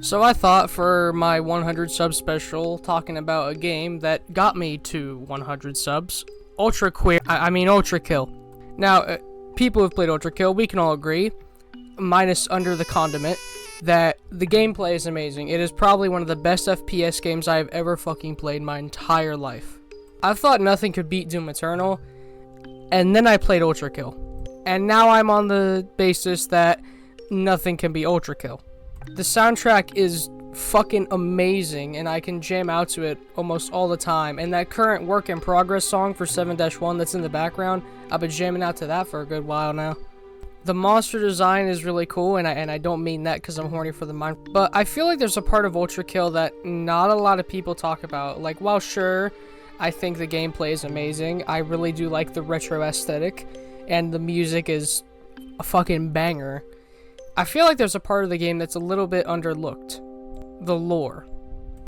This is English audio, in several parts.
So I thought for my 100 sub special, talking about a game that got me to 100 subs, ULTRAKILL. Now, people who've played ULTRAKILL, we can all agree, minus Under the Condiment, that the gameplay is amazing. It is probably one of the best FPS games I have ever fucking played my entire life. I thought nothing could beat Doom Eternal, and then I played ULTRAKILL. And now I'm on the basis that nothing can beat ULTRAKILL. The soundtrack is fucking amazing, and I can jam out to it almost all the time. And that current Work in Progress song for 7-1 that's in the background, I've been jamming out to that for a good while now. The monster design is really cool, and I don't mean that because I'm horny for the mind, but I feel like there's a part of ULTRAKILL that not a lot of people talk about. Like, while sure, I think the gameplay is amazing, I really do like the retro aesthetic, and the music is a fucking banger. I feel like there's a part of the game that's a little bit underlooked. The lore.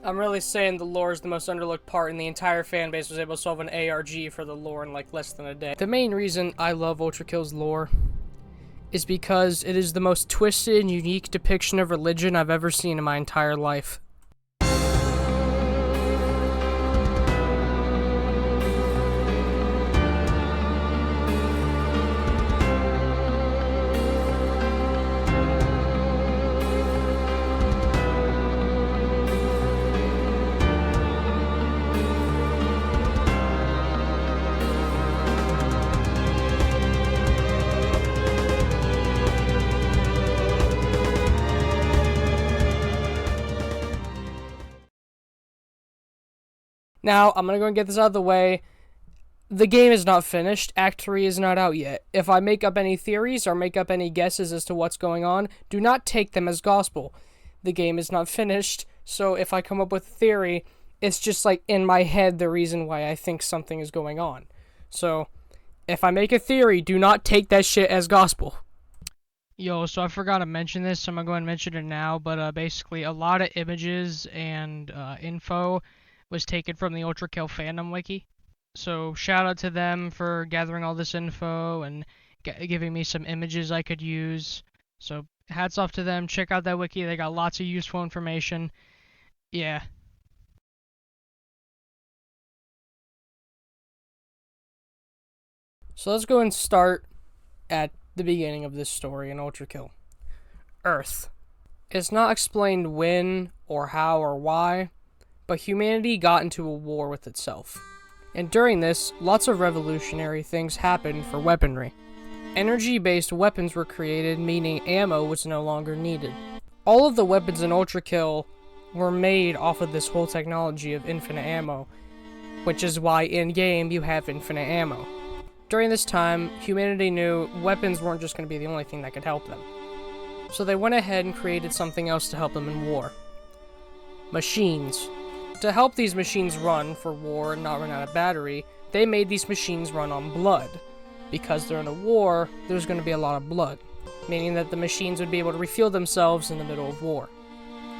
I'm really saying the lore is the most underlooked part, and the entire fanbase was able to solve an ARG for the lore in like less than a day. The main reason I love ULTRAKILL's lore is because it is the most twisted and unique depiction of religion I've ever seen in my entire life. Now, I'm gonna go and get this out of the way. The game is not finished. Act 3 is not out yet. If I make up any theories or make up any guesses as to what's going on, do not take them as gospel. The game is not finished, so if I come up with a theory, it's just like in my head the reason why I think something is going on. So, if I make a theory, do not take that shit as gospel. Yo, so I forgot to mention this, so I'm gonna go ahead and mention it now, but basically a lot of images and info was taken from the ULTRAKILL fandom wiki. So shout out to them for gathering all this info and giving me some images I could use. So hats off to them. Check out that wiki. They got lots of useful information. Yeah. So let's go and start at the beginning of this story in ULTRAKILL. Earth. It's not explained when or how or why, but humanity got into a war with itself. And during this, lots of revolutionary things happened for weaponry. Energy-based weapons were created, meaning ammo was no longer needed. All of the weapons in ULTRAKILL were made off of this whole technology of infinite ammo, which is why in-game you have infinite ammo. During this time, humanity knew weapons weren't just going to be the only thing that could help them. So they went ahead and created something else to help them in war. Machines. To help these machines run for war and not run out of battery, they made these machines run on blood. Because they're in a war, there's going to be a lot of blood, meaning that the machines would be able to refuel themselves in the middle of war.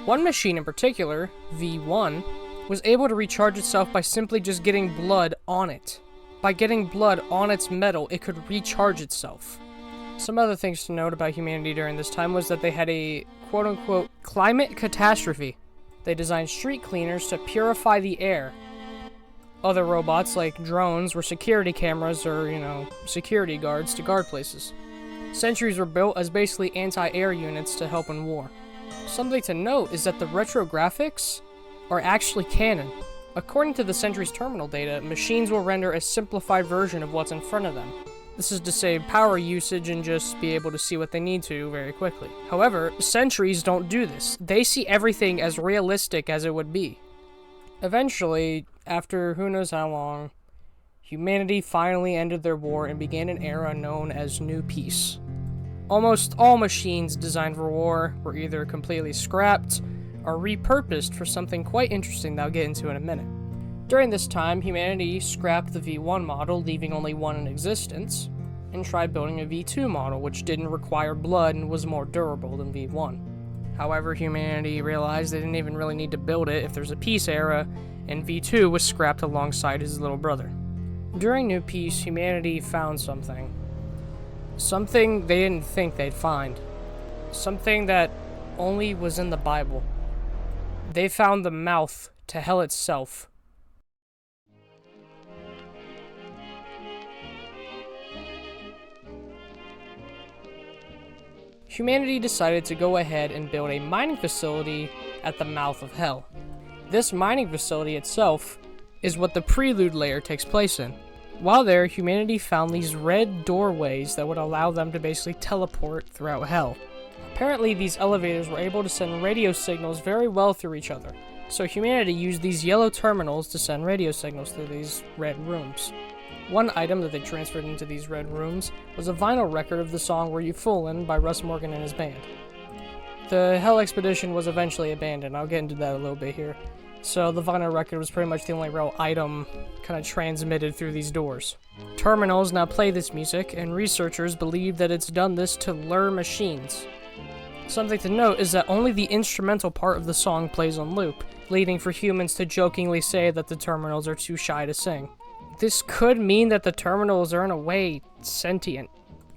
One machine in particular, V1, was able to recharge itself by simply just getting blood on it. By getting blood on its metal, it could recharge itself. Some other things to note about humanity during this time was that they had a quote-unquote climate catastrophe. They designed street cleaners to purify the air. Other robots, like drones, were security cameras or, security guards to guard places. Sentries were built as basically anti-air units to help in war. Something to note is that the retro graphics are actually canon. According to the Sentry's terminal data, machines will render a simplified version of what's in front of them. This is to save power usage and just be able to see what they need to very quickly. However, sentries don't do this. They see everything as realistic as it would be. Eventually, after who knows how long, humanity finally ended their war and began an era known as New Peace. Almost all machines designed for war were either completely scrapped or repurposed for something quite interesting that I'll get into in a minute. During this time, humanity scrapped the V1 model, leaving only one in existence, and tried building a V2 model, which didn't require blood and was more durable than V1. However, humanity realized they didn't even really need to build it if there's a peace era, and V2 was scrapped alongside his little brother. During New Peace, humanity found something. Something they didn't think they'd find. Something that only was in the Bible. They found the mouth to hell itself. Humanity decided to go ahead and build a mining facility at the mouth of hell. This mining facility itself is what the prelude layer takes place in. While there, humanity found these red doorways that would allow them to basically teleport throughout hell. Apparently, these elevators were able to send radio signals very well through each other, so humanity used these yellow terminals to send radio signals through these red rooms. One item that they transferred into these red rooms was a vinyl record of the song Were You Foolin' by Russ Morgan and his band. The Hell expedition was eventually abandoned. I'll get into that a little bit here. So the vinyl record was pretty much the only real item kind of transmitted through these doors. Terminals now play this music, and researchers believe that it's done this to lure machines. Something to note is that only the instrumental part of the song plays on loop, leading for humans to jokingly say that the terminals are too shy to sing. This could mean that the terminals are in a way sentient.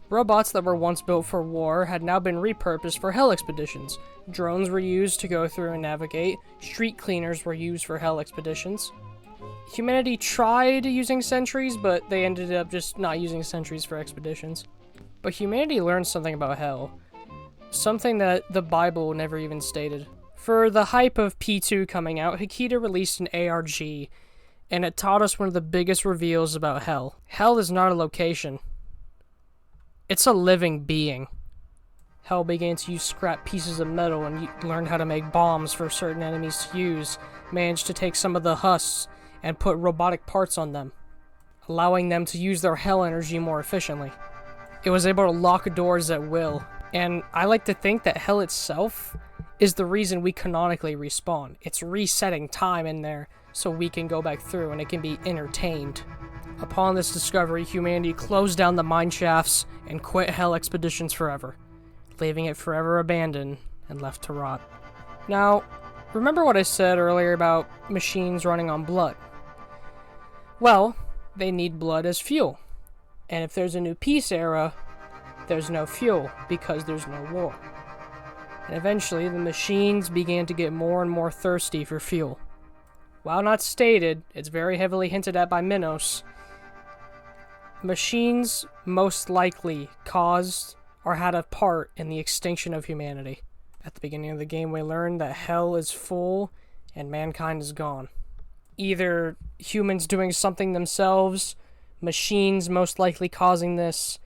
Robots that were once built for war had now been repurposed for hell expeditions. Drones were used to go through and navigate. Street cleaners were used for hell expeditions. Humanity tried using sentries, but they ended up just not using sentries for expeditions. But humanity learned something about hell. Something that the Bible never even stated. For the hype of P2 coming out, Hikita released an ARG, and it taught us one of the biggest reveals about hell. Hell is not a location. It's a living being. Hell began to use scrap pieces of metal and learned how to make bombs for certain enemies to use, managed to take some of the husks and put robotic parts on them, allowing them to use their hell energy more efficiently. It was able to lock doors at will, and I like to think that hell itself is the reason we canonically respawn. It's resetting time in there so we can go back through and it can be entertained. Upon this discovery, humanity closed down the mine shafts and quit hell expeditions forever, leaving it forever abandoned and left to rot. Now, remember what I said earlier about machines running on blood? Well, they need blood as fuel. And if there's a new peace era, there's no fuel because there's no war. And eventually, the machines began to get more and more thirsty for fuel. While not stated, it's very heavily hinted at by Minos. Machines most likely caused or had a part in the extinction of humanity. At the beginning of the game, we learned that hell is full and mankind is gone. Either humans doing something themselves, machines most likely causing this,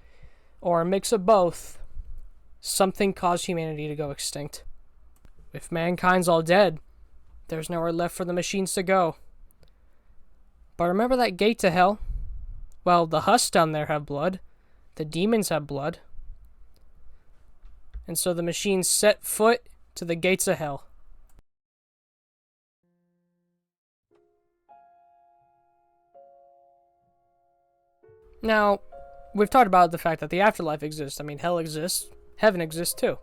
or a mix of both. Something caused humanity to go extinct. If mankind's all dead, there's nowhere left for the machines to go. But remember that gate to hell? Well, the husks down there have blood. The demons have blood. And so the machines set foot to the gates of hell. Now, we've talked about the fact that the afterlife exists. I mean, hell exists. Heaven exists too.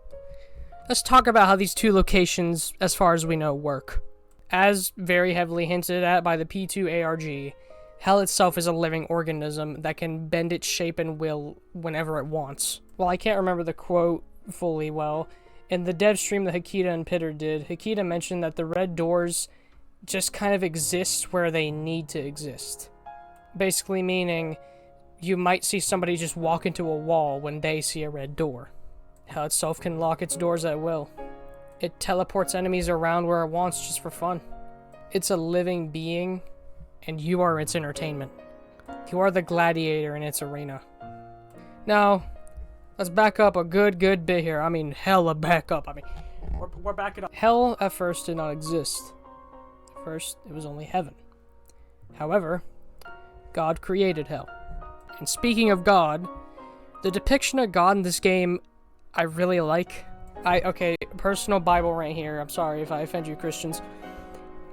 Let's talk about how these two locations, as far as we know, work. As very heavily hinted at by the P2 ARG, hell itself is a living organism that can bend its shape and will whenever it wants. While I can't remember the quote fully well, in the dev stream that Hikita and Pitter did, Hikita mentioned that the red doors just kind of exist where they need to exist. Basically meaning, you might see somebody just walk into a wall when they see a red door. Hell itself can lock its doors at will. It teleports enemies around where it wants just for fun. It's a living being, and you are its entertainment. You are the gladiator in its arena. Now, let's back up a good bit here. I mean, hella back up. I mean, we're backing up. Hell at first did not exist. At first, it was only heaven. However, God created hell. And speaking of God, the depiction of God in this game, I really like. Okay, personal Bible rant here. I'm sorry if I offend you Christians.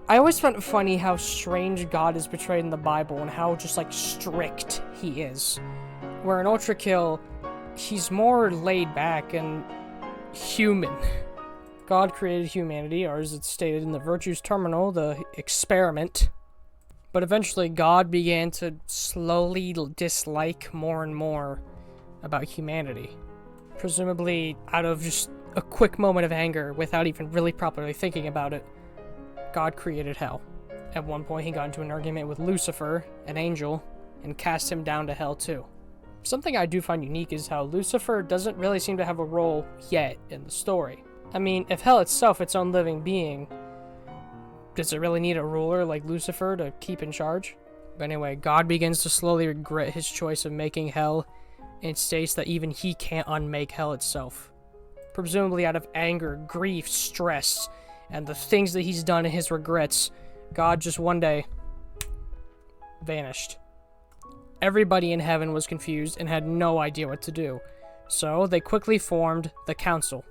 I always found it funny how strange God is portrayed in the Bible and how just, like, strict he is. Where in ULTRAKILL, he's more laid back and human. God created humanity, or as it's stated in the Virtues Terminal, the experiment. But eventually, God began to slowly dislike more and more about humanity. Presumably out of just a quick moment of anger without even really properly thinking about it. God created hell. At one point, he got into an argument with Lucifer, an angel, and cast him down to hell too. Something I do find unique is how Lucifer doesn't really seem to have a role yet in the story. I mean, if hell itself, its own living being, does it really need a ruler like Lucifer to keep in charge? But anyway, God begins to slowly regret his choice of making hell, and states that even he can't unmake hell itself. Presumably out of anger, grief, stress, and the things that he's done and his regrets, God just one day vanished. Everybody in heaven was confused and had no idea what to do, so they quickly formed the Council.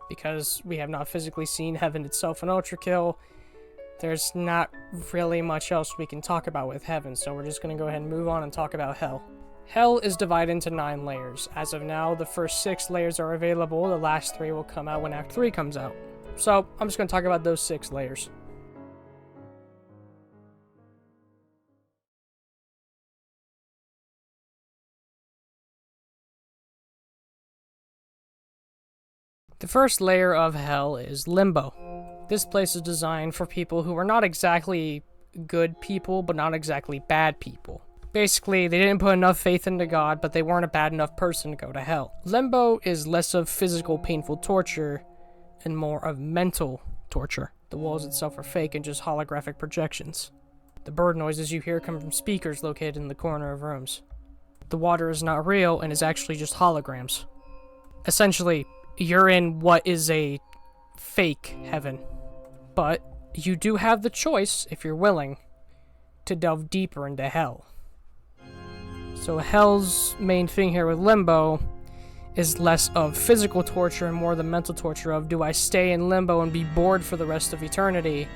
Because we have not physically seen heaven itself in ULTRAKILL, there's not really much else we can talk about with heaven, so we're just going to go ahead and move on and talk about hell. Hell is divided into 9 layers. As of now, the first 6 layers are available, the last 3 will come out when Act 3 comes out. So, I'm just going to talk about those 6 layers. The first layer of hell is Limbo. This place is designed for people who are not exactly good people, but not exactly bad people. Basically, they didn't put enough faith into God, but they weren't a bad enough person to go to hell. Limbo is less of physical, painful torture, and more of mental torture. The walls itself are fake and just holographic projections. The bird noises you hear come from speakers located in the corner of rooms. The water is not real and is actually just holograms. Essentially, you're in what is a fake heaven. But you do have the choice, if you're willing, to delve deeper into hell. So hell's main thing here with Limbo is less of physical torture and more the mental torture of, do I stay in Limbo and be bored for the rest of eternity,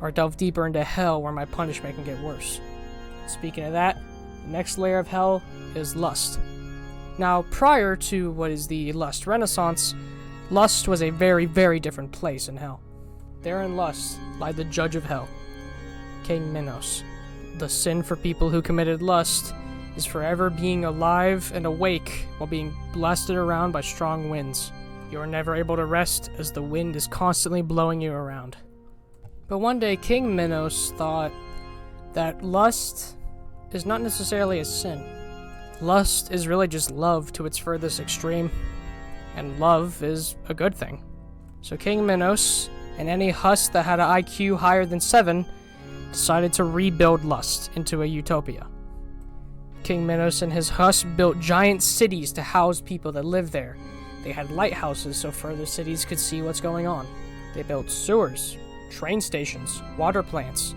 or delve deeper into hell where my punishment can get worse? Speaking of that, the next layer of hell is lust. Now, prior to what is the lust renaissance, lust was a very, very different place in hell. There in lust lied the judge of hell, King Minos. The sin for people who committed lust is forever being alive and awake while being blasted around by strong winds. You are never able to rest as the wind is constantly blowing you around. But one day, King Minos thought that lust is not necessarily a sin. Lust is really just love to its furthest extreme, and love is a good thing. So King Minos, and any husk that had an IQ higher than 7, decided to rebuild lust into a utopia. King Minos and his husk built giant cities to house people that lived there. They had lighthouses so further cities could see what's going on. They built sewers, train stations, water plants.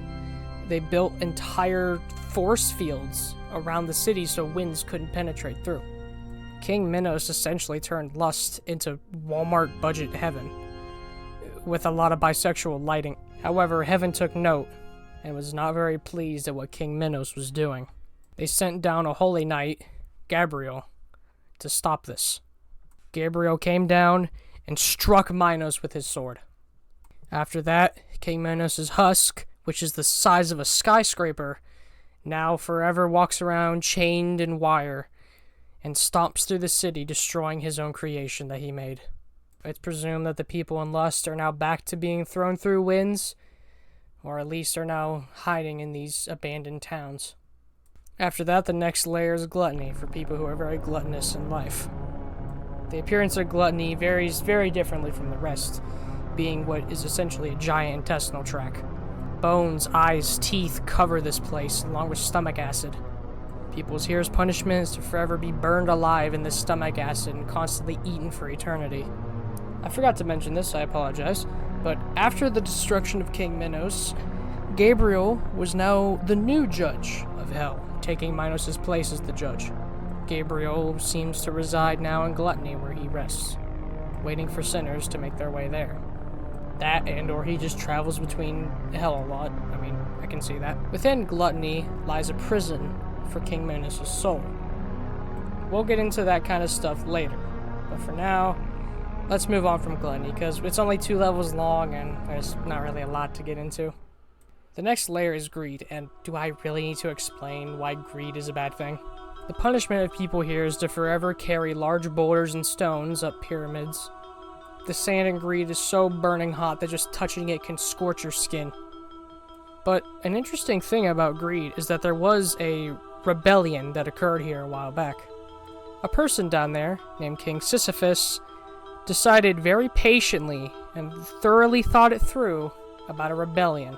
They built entire force fields around the city so winds couldn't penetrate through. King Minos essentially turned lust into Walmart budget heaven, with a lot of bisexual lighting. However, heaven took note and was not very pleased at what King Minos was doing. They sent down a holy knight, Gabriel, to stop this. Gabriel came down and struck Minos with his sword. After that, King Minos' husk, which is the size of a skyscraper, now forever walks around chained in wire and stomps through the city, destroying his own creation that he made. It's presumed that the people in lust are now back to being thrown through winds, or at least are now hiding in these abandoned towns. After that, the next layer is gluttony, for people who are very gluttonous in life. The appearance of gluttony varies very differently from the rest, being what is essentially a giant intestinal tract. Bones, eyes, teeth cover this place, along with stomach acid. People's here's punishment is to forever be burned alive in this stomach acid and constantly eaten for eternity. I forgot to mention this, I apologize, but after the destruction of King Minos, Gabriel was now the new judge of hell, taking Minos' place as the judge. Gabriel seems to reside now in gluttony, where he rests, waiting for sinners to make their way there. That or he just travels between hell a lot. I mean, I can see that. Within gluttony lies a prison for King Minos' soul. We'll get into that kind of stuff later, but for now, let's move on from gluttony, because it's only 2 levels long and there's not really a lot to get into. The next layer is greed, and do I really need to explain why greed is a bad thing? The punishment of people here is to forever carry large boulders and stones up pyramids, The sand in Greed is so burning hot that just touching it can scorch your skin. But an interesting thing about Greed is that there was a rebellion that occurred here a while back. A person down there, named King Sisyphus, decided very patiently and thoroughly thought it through about a rebellion.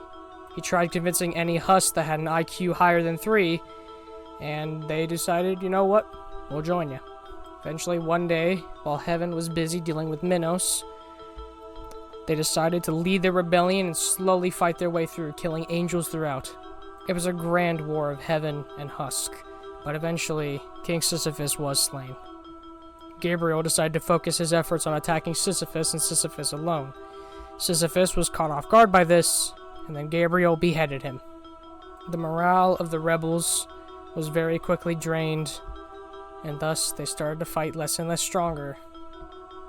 He tried convincing any Huss that had an IQ higher than 3, and they decided, you know what, we'll join you. Eventually, one day, while heaven was busy dealing with Minos, they decided to lead their rebellion and slowly fight their way through, killing angels throughout. It was a grand war of heaven and Husk, but eventually, King Sisyphus was slain. Gabriel decided to focus his efforts on attacking Sisyphus and Sisyphus alone. Sisyphus was caught off guard by this, and then Gabriel beheaded him. The morale of the rebels was very quickly drained, and thus they started to fight less and less stronger,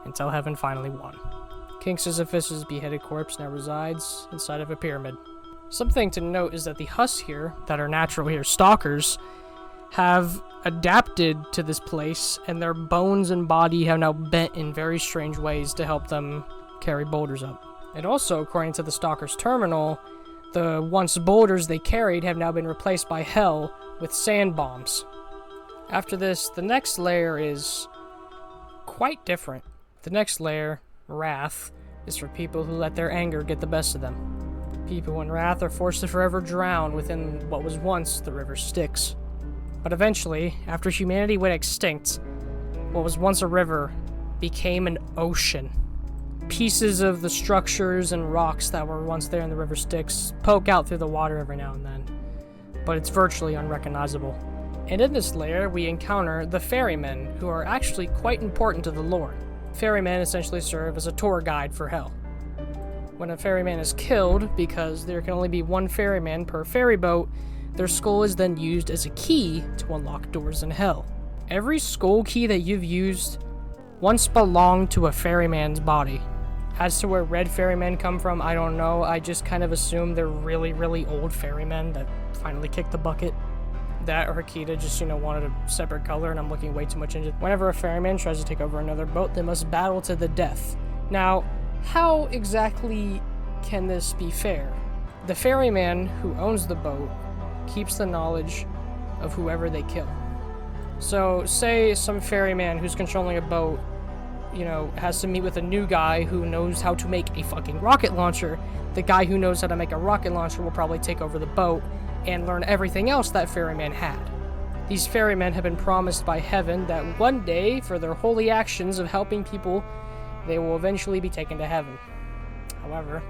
until heaven finally won. King Sisyphus' beheaded corpse now resides inside of a pyramid. Something to note is that the Huss here, that are natural here stalkers, have adapted to this place, and their bones and body have now bent in very strange ways to help them carry boulders up. And also, according to the Stalker's terminal, the once boulders they carried have now been replaced by hell with sand bombs. After this, the next layer is quite different. The next layer, Wrath, is for people who let their anger get the best of them. People in Wrath are forced to forever drown within what was once the river Styx. But eventually, after humanity went extinct, what was once a river became an ocean. Pieces of the structures and rocks that were once there in the river Styx poke out through the water every now and then, but it's virtually unrecognizable. And in this layer, we encounter the ferrymen, who are actually quite important to the lore. Ferrymen essentially serve as a tour guide for hell. When a ferryman is killed, because there can only be one ferryman per ferry boat, their skull is then used as a key to unlock doors in hell. Every skull key that you've used once belonged to a ferryman's body. As to where red ferrymen come from, I don't know. I just kind of assume they're really, really old ferrymen that finally kicked the bucket. That or Hakita just, wanted a separate color, and I'm looking way too much into it. Whenever a ferryman tries to take over another boat, they must battle to the death. Now, how exactly can this be fair? The ferryman who owns the boat keeps the knowledge of whoever they kill. So, say some ferryman who's controlling a boat, has to meet with a new guy who knows how to make a fucking rocket launcher. The guy who knows how to make a rocket launcher will probably take over the boat and learn everything else that ferryman had. These ferrymen have been promised by heaven that one day, for their holy actions of helping people, they will eventually be taken to heaven. However,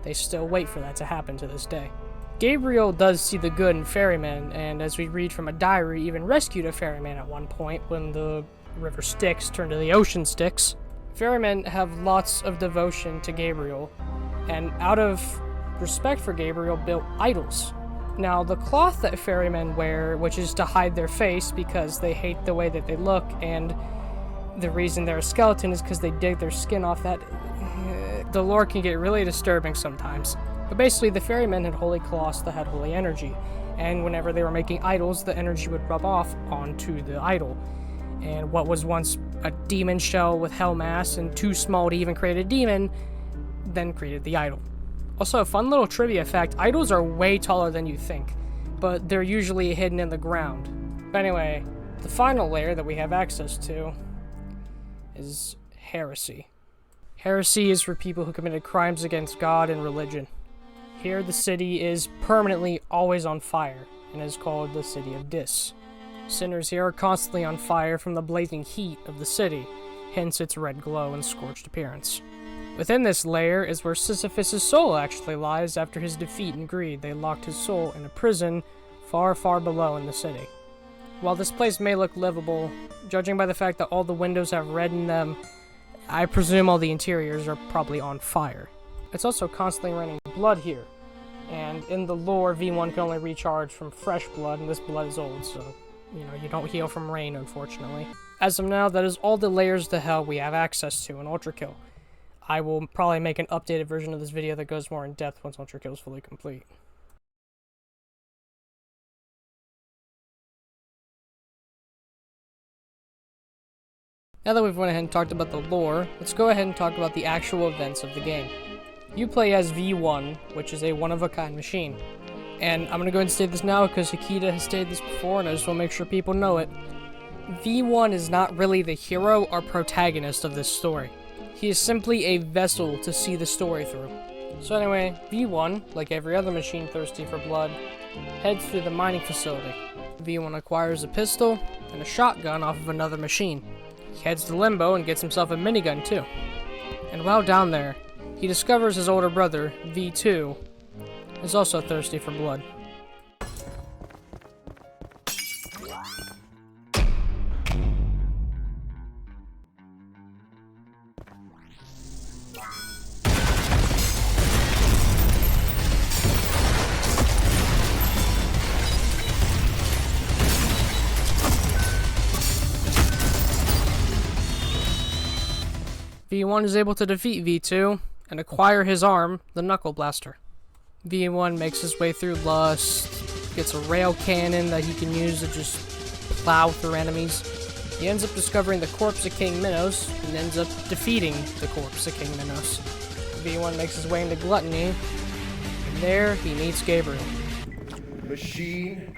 they still wait for that to happen to this day. Gabriel does see the good in ferrymen, and as we read from a diary, even rescued a ferryman at one point when the river Styx turned to the ocean Styx. Ferrymen have lots of devotion to Gabriel, and out of respect for Gabriel, built idols. Now, the cloth that ferrymen wear, which is to hide their face because they hate the way that they look, and the reason they're a skeleton is because they dig their skin off that... The lore can get really disturbing sometimes. But basically, the ferrymen had holy cloths that had holy energy, and whenever they were making idols, the energy would rub off onto the idol. And what was once a demon shell with hell mass and too small to even create a demon, then created the idol. Also, a fun little trivia fact, idols are way taller than you think, but they're usually hidden in the ground. But anyway, the final layer that we have access to is heresy. Heresy is for people who committed crimes against God and religion. Here, the city is permanently always on fire, and is called the City of Dis. Sinners here are constantly on fire from the blazing heat of the city, hence its red glow and scorched appearance. Within this layer is where Sisyphus' soul actually lies after his defeat in Greed. They locked his soul in a prison far, far below in the city. While this place may look livable, judging by the fact that all the windows have red in them, I presume all the interiors are probably on fire. It's also constantly raining blood here, and in the lore, V1 can only recharge from fresh blood, and this blood is old, so, you don't heal from rain, unfortunately. As of now, that is all the layers to hell we have access to in ULTRAKILL. I will probably make an updated version of this video that goes more in depth once ULTRAKILL is fully complete. Now that we've went ahead and talked about the lore, let's go ahead and talk about the actual events of the game. You play as V1, which is a one-of-a-kind machine. And I'm going to go ahead and state this now because Hikita has stated this before and I just want to make sure people know it. V1 is not really the hero or protagonist of this story. He is simply a vessel to see the story through. So anyway, V1, like every other machine thirsty for blood, heads to the mining facility. V1 acquires a pistol and a shotgun off of another machine. He heads to Limbo and gets himself a minigun too. And while down there, he discovers his older brother, V2, is also thirsty for blood. V1 is able to defeat V2 and acquire his arm, the Knuckle Blaster. V1 makes his way through Lust, gets a rail cannon that he can use to just plow through enemies. He ends up discovering the corpse of King Minos and ends up defeating the corpse of King Minos. V1 makes his way into Gluttony, and there he meets Gabriel. Machine,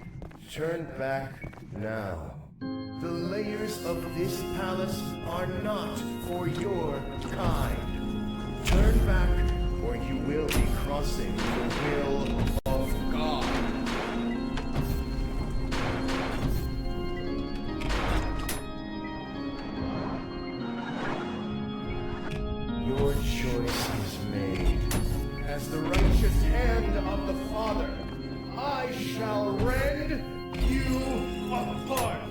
turn back now. The layers of this palace are not for your kind. Turn back, or you will be crossing the will of God. Your choice is made. As the righteous hand of the Father, I shall rend you apart.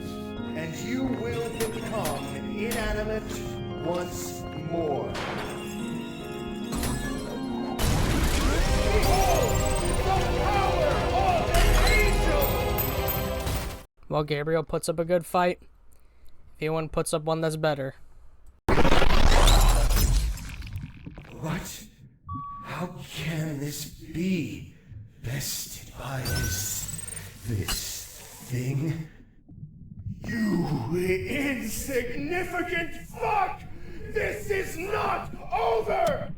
And you will become inanimate once more. Behold, the power of an angel! While Gabriel puts up a good fight, V1 puts up one that's better. What? How can this be? Bested by this thing? You insignificant fuck! This is not over!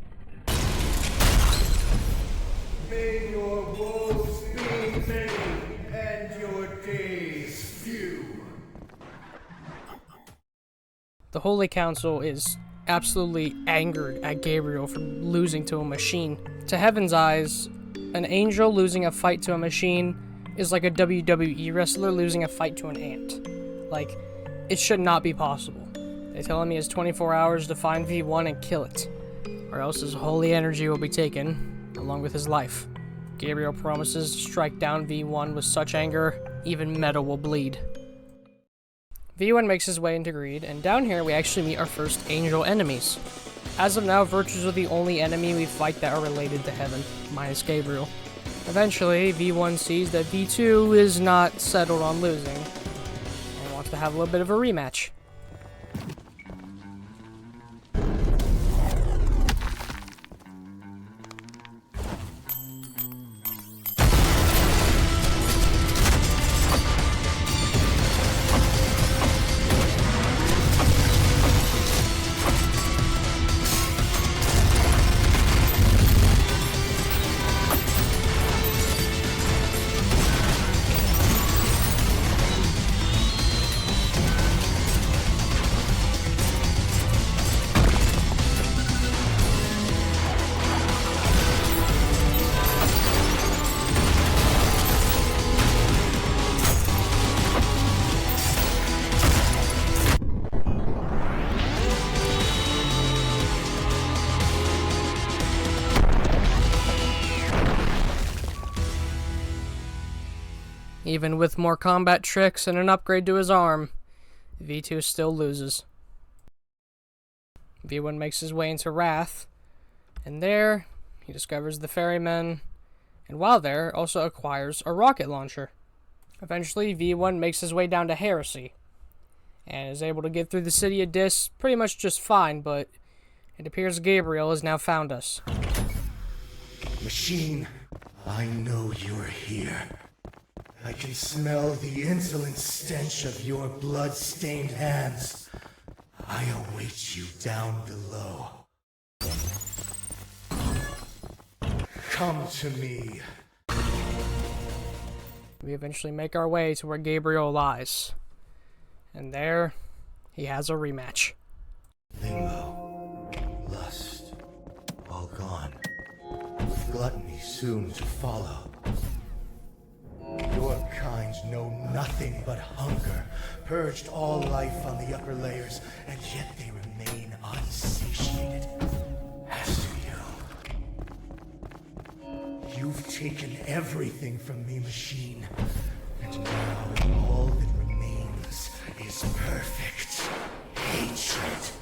May your woes be many and your days few. The Holy Council is absolutely angered at Gabriel for losing to a machine. To Heaven's eyes, an angel losing a fight to a machine is like a WWE wrestler losing a fight to an ant. Like, it should not be possible. They tell him he has 24 hours to find V1 and kill it, or else his holy energy will be taken, along with his life. Gabriel promises to strike down V1 with such anger, even metal will bleed. V1 makes his way into Greed, and down here we actually meet our first angel enemies. As of now, Virtues are the only enemy we fight that are related to Heaven, minus Gabriel. Eventually, V1 sees that V2 is not settled on losing, and wants to have a little bit of a rematch. Even with more combat tricks and an upgrade to his arm, V2 still loses. V1 makes his way into Wrath, and there he discovers the ferryman, and while there, also acquires a rocket launcher. Eventually, V1 makes his way down to Heresy, and is able to get through the city of Dis pretty much just fine, but it appears Gabriel has now found us. Machine, I know you're here. I can smell the insolent stench of your blood-stained hands. I await you down below. Come to me. We eventually make our way to where Gabriel lies. And there, he has a rematch. Limbo, lust, all gone, with gluttony soon to follow. Your kind know nothing but hunger, purged all life on the upper layers, and yet they remain unsatiated. As do you. You've taken everything from me, machine, and now all that remains is perfect hatred.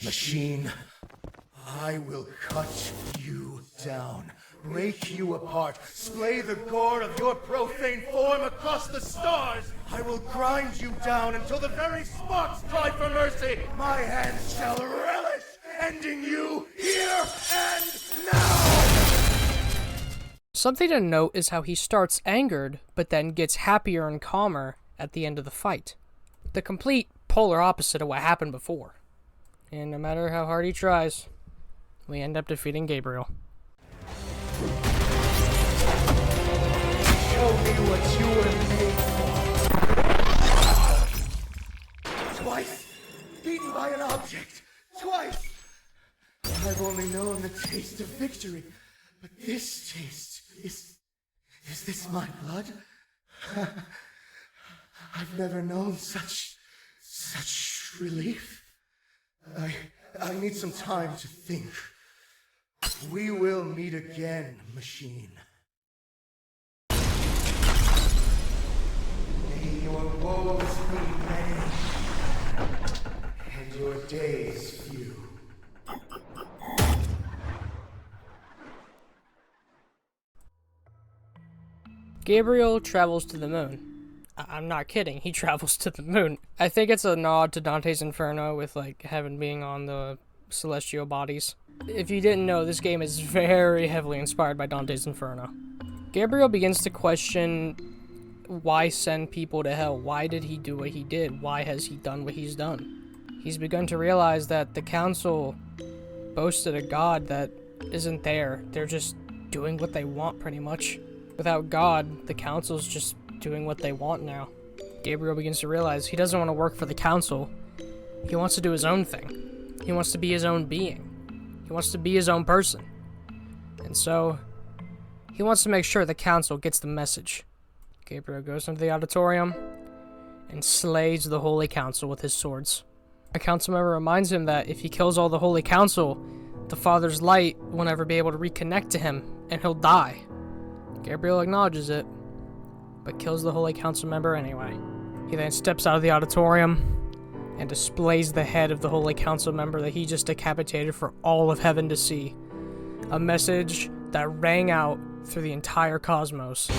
Machine, I will cut you down, break you apart, splay the gore of your profane form across the stars. I will grind you down until the very sparks cry for mercy. My hands shall relish ending you here and now. Something to note is how he starts angered, but then gets happier and calmer at the end of the fight. The complete polar opposite of what happened before. And no matter how hard he tries, we end up defeating Gabriel. Show me what you were made for. Twice, beaten by an object. Twice. I've only known the taste of victory, but this taste is this my blood? I've never known such relief. I need some time to think. We will meet again, machine. May your woes be many, and your days few. Gabriel travels to the moon. I'm not kidding, he travels to the moon. I think it's a nod to Dante's Inferno with, like, heaven being on the celestial bodies. If you didn't know, this game is very heavily inspired by Dante's Inferno. Gabriel begins to question why send people to hell? Why did he do what he did? Why has he done what he's done? He's begun to realize that the council boasted a god that isn't there. They're just doing what they want, pretty much. Without God, the council's just doing what they want now. Gabriel begins to realize he doesn't want to work for the council. He wants to do his own thing. He wants to be his own being. He wants to be his own person. And so, he wants to make sure the council gets the message. Gabriel goes into the auditorium and slays the Holy Council with his swords. A council member reminds him that if he kills all the Holy Council, the Father's light will never be able to reconnect to him, and he'll die. Gabriel acknowledges it, but kills the Holy Council member anyway. He then steps out of the auditorium and displays the head of the Holy Council member that he just decapitated for all of heaven to see. A message that rang out through the entire cosmos.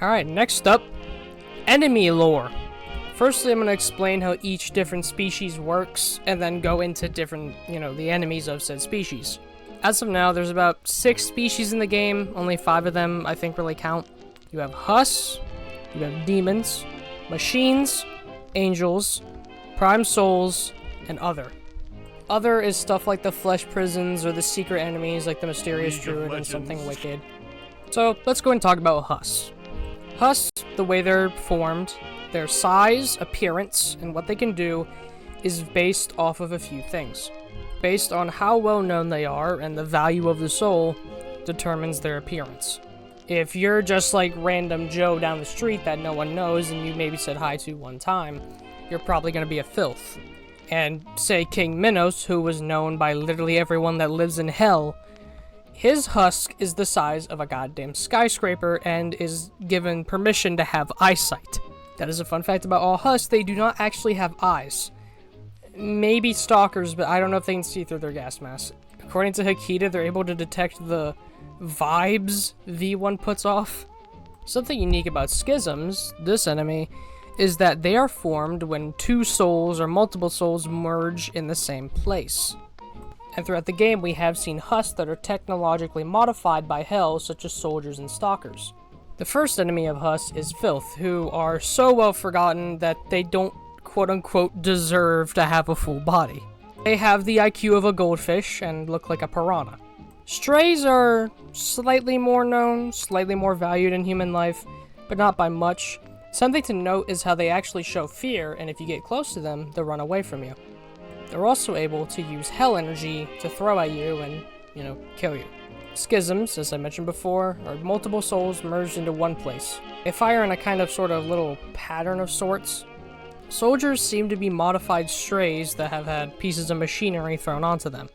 Alright, next up, enemy lore. Firstly, I'm going to explain how each different species works, and then go into different, the enemies of said species. As of now, there's about 6 species in the game, only 5 of them I think really count. You have Hus, you have demons, machines, angels, prime souls, and other. Other is stuff like the flesh prisons or the secret enemies like the mysterious druid and something wicked. So, let's go and talk about Hus. Hus, the way they're formed, their size, appearance, and what they can do is based off of a few things. Based on how well known they are and the value of the soul determines their appearance. If you're just like random Joe down the street that no one knows and you maybe said hi to one time, you're probably going to be a filth. And say King Minos, who was known by literally everyone that lives in hell, his husk is the size of a goddamn skyscraper and is given permission to have eyesight. That is a fun fact about all husks, they do not actually have eyes. Maybe stalkers, but I don't know if they can see through their gas mask. According to Hikita, they're able to detect the vibes V1 puts off. Something unique about schisms, this enemy, is that they are formed when two souls or multiple souls merge in the same place. And throughout the game, we have seen husks that are technologically modified by hell, such as soldiers and stalkers. The first enemy of husks is Filth, who are so well forgotten that they don't quote-unquote deserve to have a full body. They have the IQ of a goldfish and look like a piranha. Strays are slightly more known, slightly more valued in human life, but not by much. Something to note is how they actually show fear, and if you get close to them, they'll run away from you. They're also able to use hell energy to throw at you and, kill you. Schisms, as I mentioned before, are multiple souls merged into one place. They fire in a kind of sort of little pattern of sorts. Soldiers seem to be modified strays that have had pieces of machinery thrown onto them.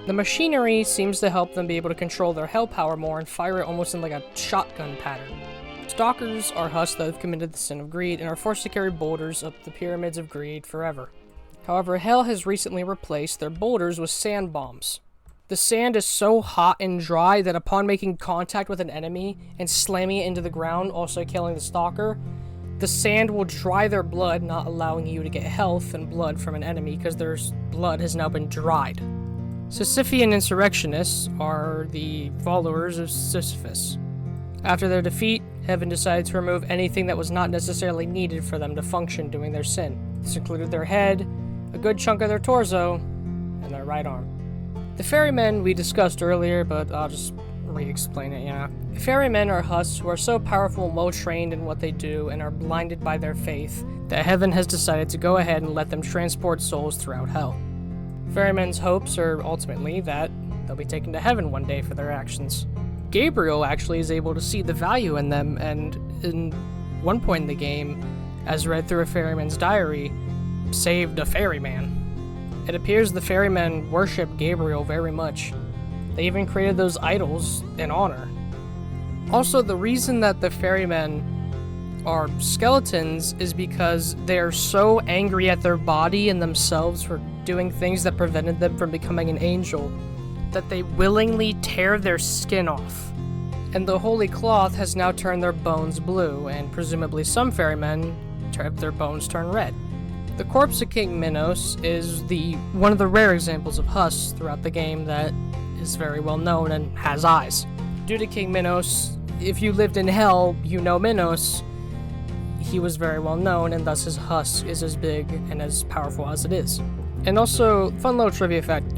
The machinery seems to help them be able to control their hell power more and fire it almost in like a shotgun pattern. Stalkers are husks that have committed the sin of greed and are forced to carry boulders up the pyramids of greed forever. However, hell has recently replaced their boulders with sand bombs. The sand is so hot and dry that upon making contact with an enemy and slamming it into the ground, also killing the stalker, the sand will dry their blood, not allowing you to get health and blood from an enemy because their blood has now been dried. Sisyphean insurrectionists are the followers of Sisyphus. After their defeat, Heaven decided to remove anything that was not necessarily needed for them to function doing their sin. This included their head, a good chunk of their torso, and their right arm. The ferrymen we discussed earlier, but I'll just re-explain it, The ferrymen are husks who are so powerful and well-trained in what they do and are blinded by their faith that Heaven has decided to go ahead and let them transport souls throughout hell. Ferrymen's hopes are ultimately that they'll be taken to heaven one day for their actions. Gabriel actually is able to see the value in them, and in one point in the game, as read through a ferryman's diary, saved a ferryman. It appears the ferrymen worship Gabriel very much. They even created those idols in honor. Also, the reason that the ferrymen are skeletons is because they're so angry at their body and themselves for doing things that prevented them from becoming an angel that they willingly tear their skin off. And the holy cloth has now turned their bones blue, and presumably some ferrymen have their bones turn red. The corpse of King Minos is one of the rare examples of husks throughout the game that is very well known and has eyes. Due to King Minos, if you lived in hell, you know Minos. He was very well known, and thus his husk is as big and as powerful as it is. And also, fun little trivia fact.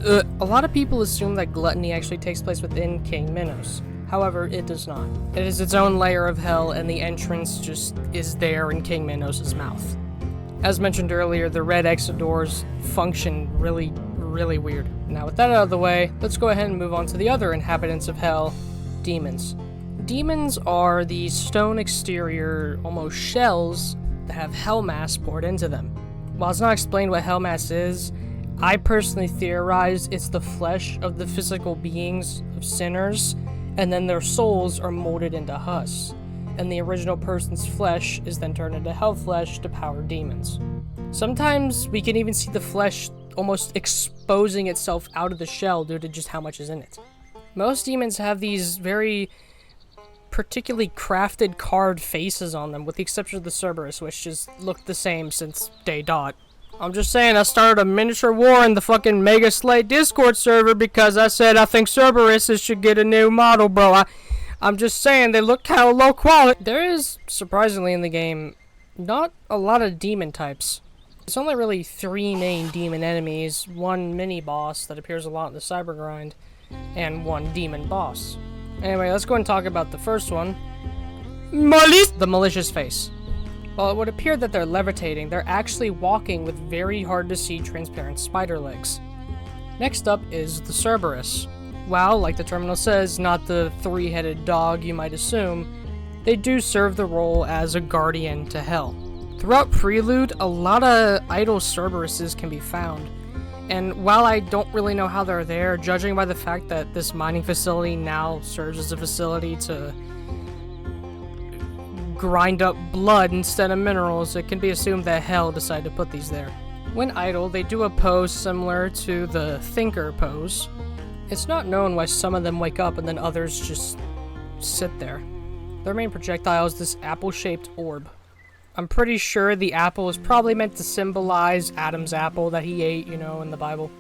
A lot of people assume that gluttony actually takes place within King Minos. However, it does not. It is its own layer of hell, and the entrance just is there in King Minos' mouth. As mentioned earlier, the red exit doors function really, really weird. Now, with that out of the way, let's go ahead and move on to the other inhabitants of hell, demons. Demons are the stone exterior, almost shells, that have hell mass poured into them. While it's not explained what hell mass is, I personally theorize it's the flesh of the physical beings of sinners, and then their souls are molded into husks, and the original person's flesh is then turned into hell flesh to power demons. Sometimes we can even see the flesh almost exposing itself out of the shell due to just how much is in it. Most demons have these very particularly crafted carved faces on them, with the exception of the Cerberus, which just looked the same since day dot. I'm just saying, I started a miniature war in the fucking Mega Slate Discord server because I said I think Cerberuses should get a new model, bro. I'm just saying, they look kind of low quality. There is, surprisingly in the game, not a lot of demon types. There's only really 3 main demon enemies, 1 mini-boss that appears a lot in the Cyber Grind, and 1 demon boss. Anyway, let's go and talk about the first one. The Malicious Face. While it would appear that they're levitating, they're actually walking with very hard-to-see transparent spider legs. Next up is the Cerberus. While, like the terminal says, not the 3-headed dog you might assume, they do serve the role as a guardian to hell. Throughout Prelude, a lot of idle Cerberuses can be found. And while I don't really know how they're there, judging by the fact that this mining facility now serves as a facility to grind up blood instead of minerals, it can be assumed that Hell decided to put these there. When idle, they do a pose similar to the Thinker pose. It's not known why some of them wake up and then others just sit there. Their main projectile is this apple-shaped orb. I'm pretty sure the apple is probably meant to symbolize Adam's apple that he ate, in the Bible.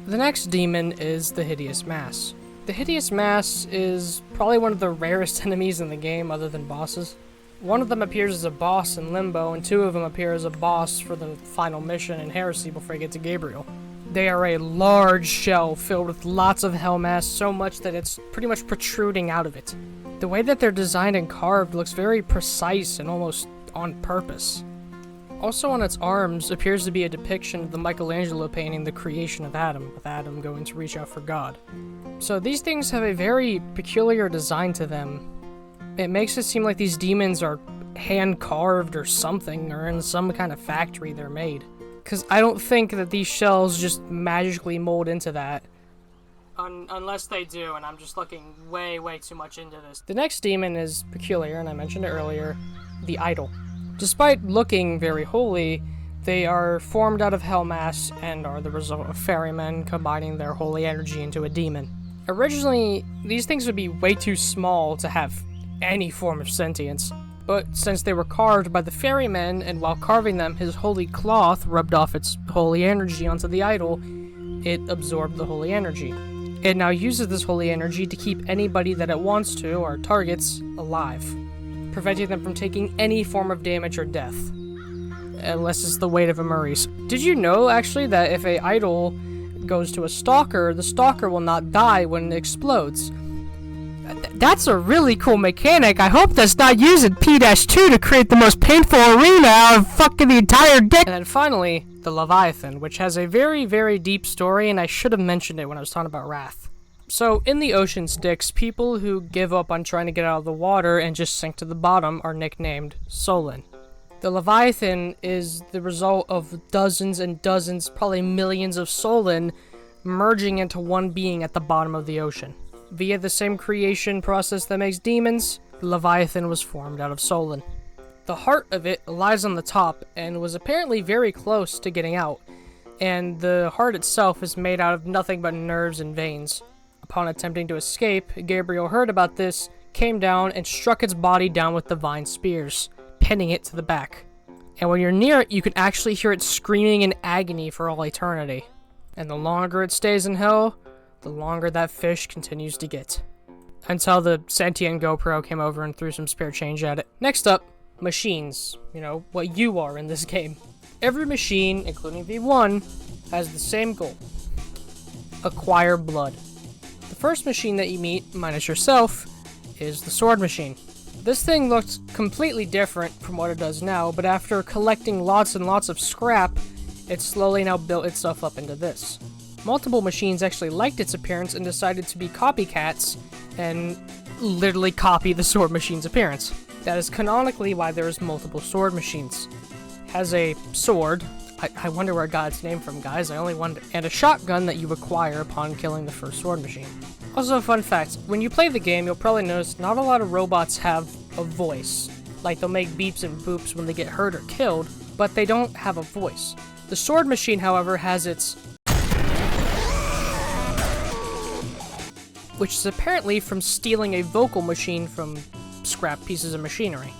The next demon is the Hideous Mass. The Hideous Mass is probably one of the rarest enemies in the game other than bosses. One of them appears as a boss in Limbo, and two of them appear as a boss for the final mission in Heresy before you get to Gabriel. They are a large shell filled with lots of hell mass, so much that it's pretty much protruding out of it. The way that they're designed and carved looks very precise and almost on purpose. Also on its arms appears to be a depiction of the Michelangelo painting The Creation of Adam, with Adam going to reach out for God. So these things have a very peculiar design to them. It makes it seem like these demons are hand-carved or something, or in some kind of factory they're made. Because I don't think that these shells just magically mold into that. Unless they do, and I'm just looking way, way too much into this. The next demon is peculiar, and I mentioned it earlier, the Idol. Despite looking very holy, they are formed out of Hellmass and are the result of ferrymen combining their holy energy into a demon. Originally, these things would be way too small to have any form of sentience, but since they were carved by the ferrymen, and while carving them, his holy cloth rubbed off its holy energy onto the idol, it absorbed the holy energy. It now uses this holy energy to keep anybody that it wants to, or targets, alive, preventing them from taking any form of damage or death, unless it's the weight of a Maurice. Did you know, actually, that if a idol goes to a stalker, the stalker will not die when it explodes? That's a really cool mechanic. I hope that's not used in P-2 to create the most painful arena out of fucking the entire dick. And then finally, the Leviathan, which has a very, very deep story, and I should have mentioned it when I was talking about Wrath. So, in the ocean Styx, people who give up on trying to get out of the water and just sink to the bottom are nicknamed Solon. The Leviathan is the result of dozens and dozens, probably millions of Solon merging into one being at the bottom of the ocean. Via the same creation process that makes demons, Leviathan was formed out of Solon. The heart of it lies on the top and was apparently very close to getting out, and the heart itself is made out of nothing but nerves and veins. Upon attempting to escape, Gabriel heard about this, came down, and struck its body down with divine spears, pinning it to the back. And when you're near it, you can actually hear it screaming in agony for all eternity. And the longer it stays in hell, the longer that fish continues to get. Until the sentient GoPro came over and threw some spare change at it. Next up, machines. What you are in this game. Every machine, including V1, has the same goal. Acquire blood. The first machine that you meet, minus yourself, is the sword machine. This thing looks completely different from what it does now, but after collecting lots and lots of scrap, it slowly now built itself up into this. Multiple machines actually liked its appearance and decided to be copycats and literally copy the sword machine's appearance. That is canonically why there's multiple sword machines. Has a sword, I wonder where it got its name from, guys, I only wonder, and a shotgun that you acquire upon killing the first sword machine. Also, fun fact, when you play the game, you'll probably notice not a lot of robots have a voice. Like, they'll make beeps and boops when they get hurt or killed, but they don't have a voice. The sword machine, however, has its, which is apparently from stealing a vocal machine from scrap pieces of machinery.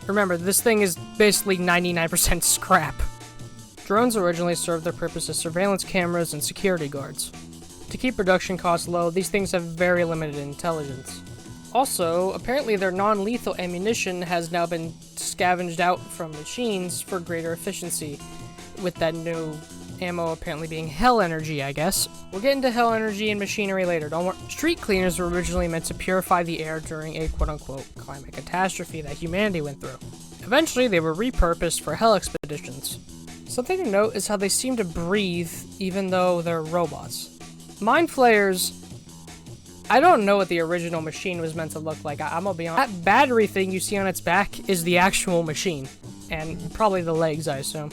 Remember, this thing is basically 99% scrap. Drones originally served their purpose as surveillance cameras and security guards. To keep production costs low, these things have very limited intelligence. Also, apparently their non-lethal ammunition has now been scavenged out from machines for greater efficiency, with that new ammo apparently being hell energy, I guess. We'll get into hell energy and machinery later, don't worry. Street cleaners were originally meant to purify the air during a quote-unquote climate catastrophe that humanity went through. Eventually, they were repurposed for hell expeditions. Something to note is how they seem to breathe even though they're robots. Mind flayers, I don't know what the original machine was meant to look like, I'm gonna be honest. That battery thing you see on its back is the actual machine. and probably the legs, I assume.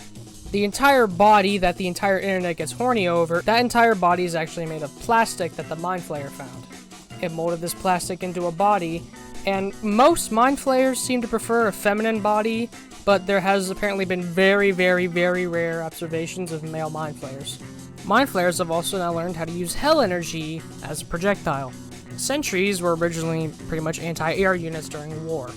The entire body that the entire internet gets horny over, that entire body is actually made of plastic that the Mind Flayer found. It molded this plastic into a body, and most Mind Flayers seem to prefer a feminine body, but there has apparently been very, very, very rare observations of male Mind Flayers. Mind Flayers have also now learned how to use hell energy as a projectile. Sentries were originally pretty much anti-air units during war.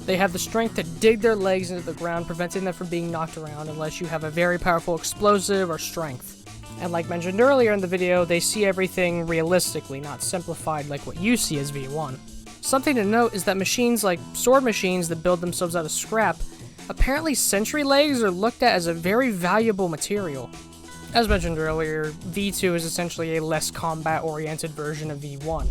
They have the strength to dig their legs into the ground, preventing them from being knocked around unless you have a very powerful explosive or strength. And like mentioned earlier in the video, they see everything realistically, not simplified like what you see as V1. Something to note is that machines like sword machines that build themselves out of scrap, apparently sentry legs are looked at as a very valuable material. As mentioned earlier, V2 is essentially a less combat-oriented version of V1.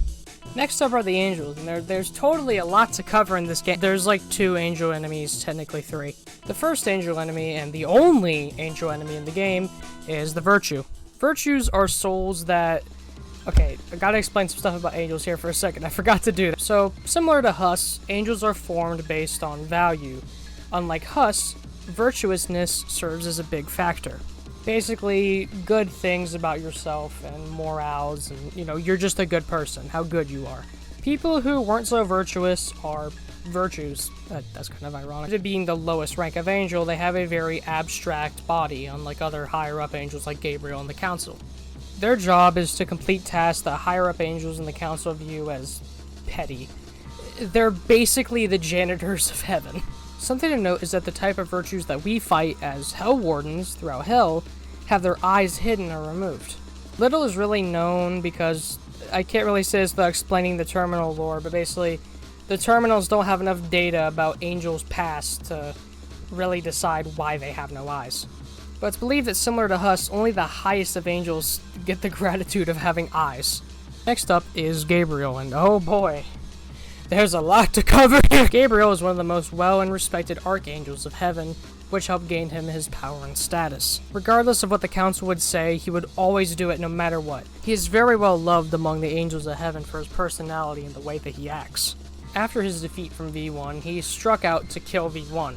Next up are the angels, and there's totally a lot to cover in this game. There's like 2 angel enemies, technically 3. The first angel enemy, and the only angel enemy in the game, is the Virtue. Virtues are souls that... Okay, I gotta explain some stuff about angels here for a second. I forgot to do that. So, similar to Hus, angels are formed based on value. Unlike Hus, virtuousness serves as a big factor. Basically, good things about yourself and morals, and, you know, you're just a good person, how good you are. People who weren't so virtuous are virtues. That's kind of ironic. It being the lowest rank of angel, they have a very abstract body, unlike other higher-up angels like Gabriel and the Council. Their job is to complete tasks that higher-up angels in the Council view as petty. They're basically the janitors of heaven. Something to note is that the type of virtues that we fight as Hell Wardens throughout Hell have their eyes hidden or removed. Little is really known because I can't really say this without explaining the terminal lore, but basically the terminals don't have enough data about angels' past to really decide why they have no eyes. But it's believed that similar to Hus, only the highest of angels get the gratitude of having eyes. Next up is Gabriel, and oh boy, there's a lot to cover here. Gabriel is one of the most well and respected archangels of heaven, which helped gain him his power and status. Regardless of what the council would say, he would always do it no matter what. He is very well loved among the angels of heaven for his personality and the way that he acts. After his defeat from V1, he struck out to kill V1,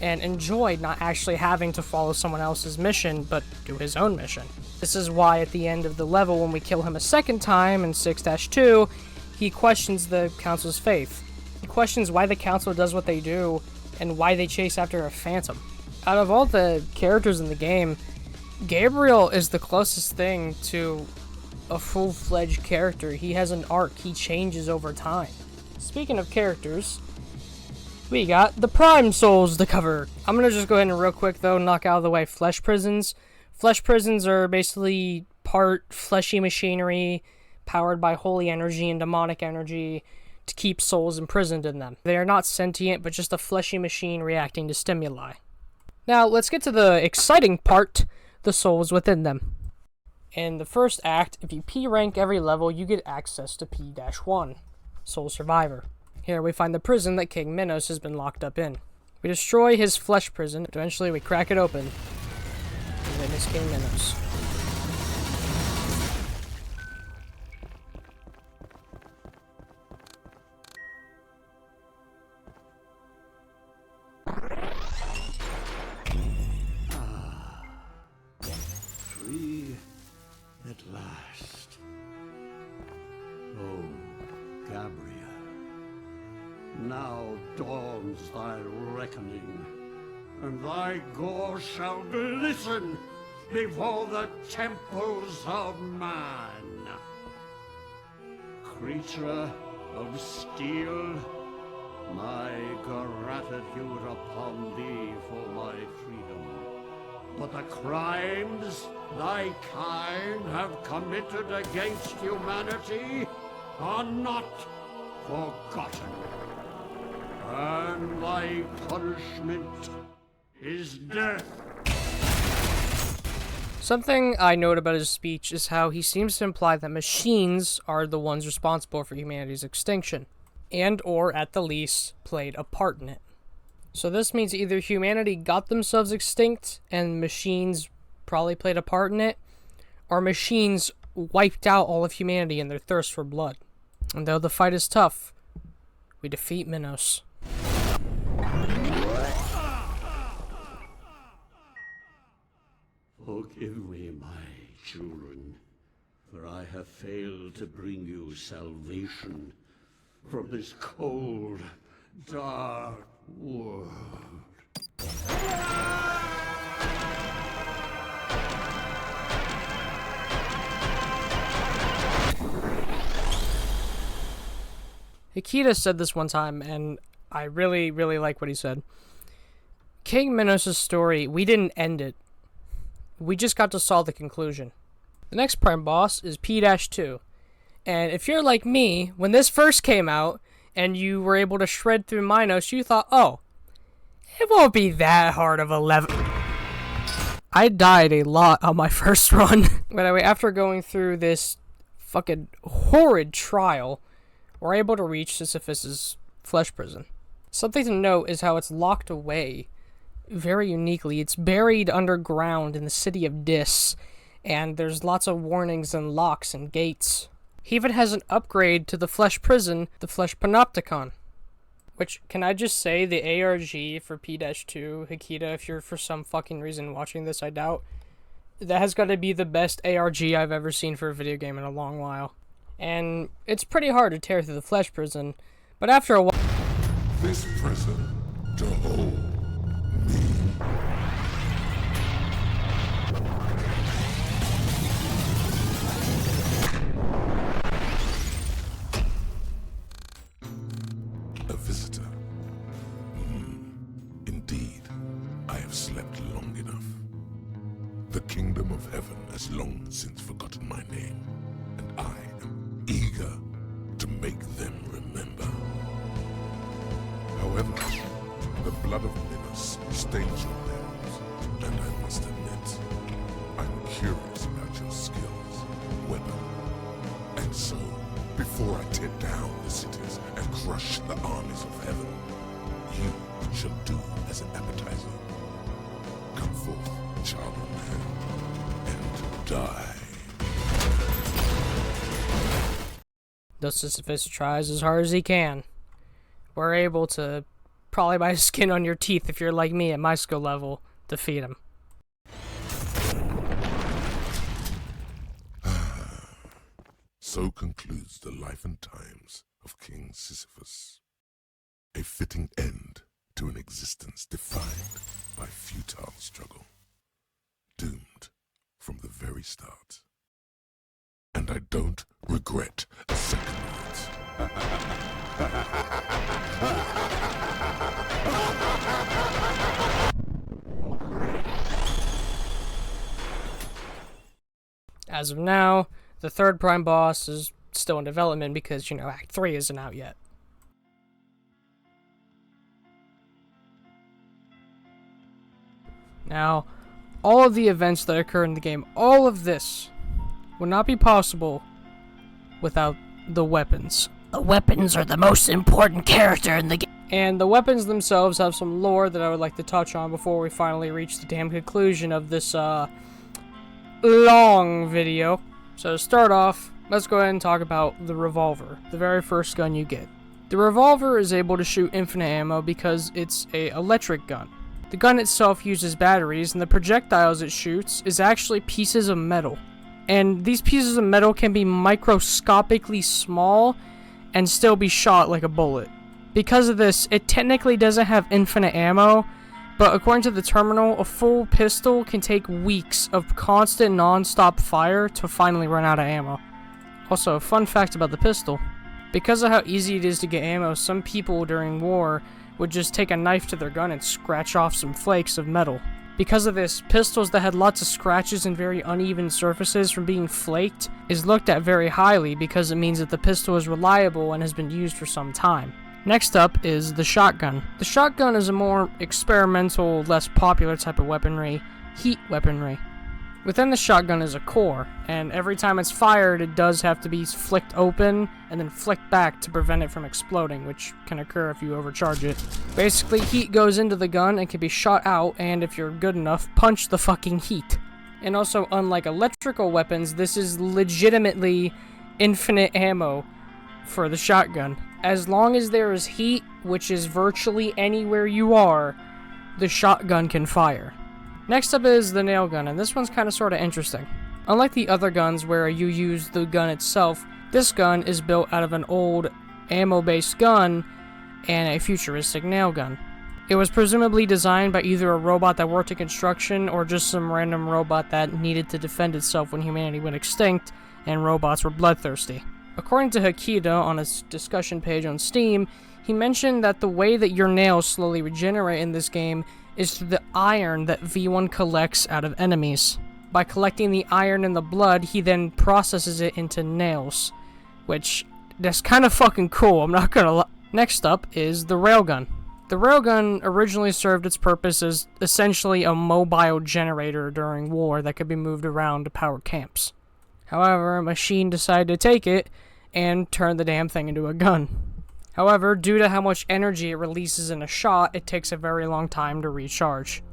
and enjoyed not actually having to follow someone else's mission, but do his own mission. This is why at the end of the level, when we kill him a second time in 6-2, he questions the council's faith. He questions why the council does what they do, and why they chase after a phantom. Out of all the characters in the game, Gabriel is the closest thing to a full-fledged character. He has an arc, he changes over time. Speaking of characters, we got the Prime Souls to cover. I'm gonna just go ahead and real quick though, knock out of the way flesh prisons. Flesh prisons are basically part fleshy machinery, powered by holy energy and demonic energy to keep souls imprisoned in them. They are not sentient, but just a fleshy machine reacting to stimuli. Now, let's get to the exciting part, the souls within them. In the first act, if you P rank every level, you get access to P-1, Soul Survivor. Here we find the prison that King Minos has been locked up in. We destroy his flesh prison, eventually we crack it open, and then it's King Minos. At last. Oh, Gabriel, now dawns thy reckoning, and thy gore shall glisten before the temples of man. Creature of steel, my gratitude upon thee for my freedom. But the crimes thy kind have committed against humanity are not forgotten. And thy punishment is death. Something I note about his speech is how he seems to imply that machines are the ones responsible for humanity's extinction, and or, at the least, played a part in it. So this means either humanity got themselves extinct and machines probably played a part in it, or machines wiped out all of humanity in their thirst for blood. And though the fight is tough, we defeat Minos. Forgive me, my children, for I have failed to bring you salvation from this cold, dark world. Hikita said this one time, and I really, really like what he said. King Minos' story, we didn't end it. We just got to saw the conclusion. The next prime boss is P-2. And if you're like me, when this first came out, and you were able to shred through Minos, you thought, oh, it won't be that hard of a level. I died a lot on my first run. But anyway, after going through this fucking horrid trial, we're able to reach Sisyphus' flesh prison. Something to note is how it's locked away very uniquely. It's buried underground in the city of Dis, and there's lots of warnings and locks and gates. He even has an upgrade to the flesh prison, the flesh panopticon. Which, can I just say, the ARG for P-2, Hikita, if you're for some fucking reason watching this, I doubt, that has got to be the best ARG I've ever seen for a video game in a long while. And it's pretty hard to tear through the flesh prison, but after a while... This prison to hold me. A visitor. Indeed, I have slept long enough. The kingdom of heaven has long since forgotten my name, and I am eager to make them remember. However, the blood of Minos stains your nails, and I must admit, I'm curious about your skills, weapon. And so, before I tear down the cities and crush the armies of heaven, you shall do as an appetizer. Come forth, child of man, and die. Though Sisyphus tries as hard as he can, we're able to, probably by skin on your teeth if you're like me at my skill level, defeat him. So concludes the life and times of King Sisyphus. A fitting end to an existence defined by futile struggle. Doomed from the very start. And I don't regret a second of it. As of now, the third prime boss is still in development because, Act 3 isn't out yet. Now, all of the events that occur in the game, all of this, would not be possible without the weapons. The weapons are the most important character in the game. And the weapons themselves have some lore that I would like to touch on before we finally reach the damn conclusion of this, long video. So to start off, let's go ahead and talk about the revolver, the very first gun you get. The revolver is able to shoot infinite ammo because it's an electric gun. The gun itself uses batteries, and the projectiles it shoots is actually pieces of metal. And these pieces of metal can be microscopically small and still be shot like a bullet. Because of this, it technically doesn't have infinite ammo, but according to the terminal, a full pistol can take weeks of constant non-stop fire to finally run out of ammo. Also, a fun fact about the pistol. Because of how easy it is to get ammo, some people during war would just take a knife to their gun and scratch off some flakes of metal. Because of this, pistols that had lots of scratches and very uneven surfaces from being flaked is looked at very highly because it means that the pistol is reliable and has been used for some time. Next up is the shotgun. The shotgun is a more experimental, less popular type of weaponry, heat weaponry. Within the shotgun is a core, and every time it's fired, it does have to be flicked open and then flicked back to prevent it from exploding, which can occur if you overcharge it. Basically, heat goes into the gun and can be shot out, and if you're good enough, punch the fucking heat. And also, unlike electrical weapons, this is legitimately infinite ammo for the shotgun. As long as there is heat, which is virtually anywhere you are, the shotgun can fire. Next up is the nail gun, and this one's kind of sort of interesting. Unlike the other guns where you use the gun itself, this gun is built out of an old ammo-based gun and a futuristic nail gun. It was presumably designed by either a robot that worked in construction or just some random robot that needed to defend itself when humanity went extinct and robots were bloodthirsty. According to Hakita on his discussion page on Steam, he mentioned that the way that your nails slowly regenerate in this game is through the iron that V1 collects out of enemies. By collecting the iron in the blood, he then processes it into nails, which, that's kind of fucking cool, I'm not gonna lie. Next up is the railgun. The railgun originally served its purpose as essentially a mobile generator during war that could be moved around to power camps. However, a machine decided to take it and turn the damn thing into a gun. However, due to how much energy it releases in a shot, it takes a very long time to recharge.